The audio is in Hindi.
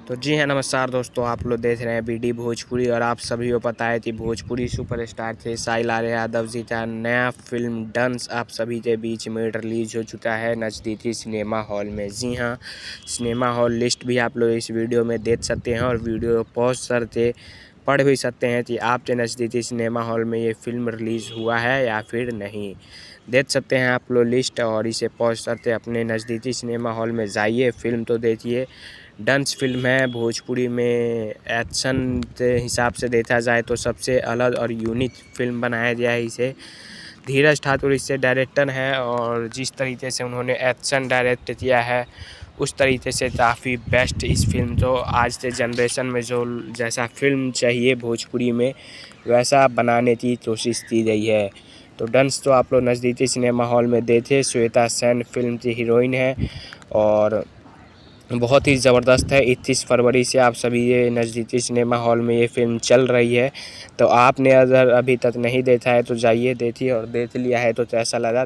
तो जी हाँ, नमस्कार दोस्तों, आप लोग देख रहे हैं बीडी भोजपुरी। और आप सभी को पता है कि भोजपुरी सुपरस्टार थे साहिल लाल यादव जी का नया फिल्म डंस आप सभी के बीच में रिलीज हो चुका है नज़दीकी सिनेमा हॉल में। जी हाँ, सिनेमा हॉल लिस्ट भी आप लोग इस वीडियो में देख सकते हैं और वीडियो पॉज करके पढ़ भी सकते हैं कि आपके नज़दीकी सिनेमा हॉल में ये फिल्म रिलीज़ हुआ है या फिर नहीं। देख सकते हैं आप लोग लिस्ट और इसे पॉज करके अपने नज़दीकी सिनेमा हॉल में जाइए, फिल्म तो देखिए। डंस फिल्म है, भोजपुरी में एक्शन के हिसाब से देखा जाए तो सबसे अलग और यूनिक फिल्म बनाया गया है इसे। धीरज ठाकुर इससे डायरेक्टर हैं और जिस तरीके से उन्होंने एक्शन डायरेक्ट किया है उस तरीके से काफ़ी बेस्ट इस फिल्म को आज के जनरेशन में जो जैसा फिल्म चाहिए भोजपुरी में वैसा बनाने की कोशिश की गई है। तो डंस तो आप लोग नज़दीकी सिनेमा हॉल में देखे। श्वेता सेन फिल्म की हीरोइन है और बहुत ही ज़बरदस्त है। 21 फरवरी से आप सभी ये नज़दीकी सिनेमा हॉल में ये फिल्म चल रही है। तो आपने अगर अभी तक नहीं देखा है तो जाइए देखिए, और देख लिया है तो कैसा लगा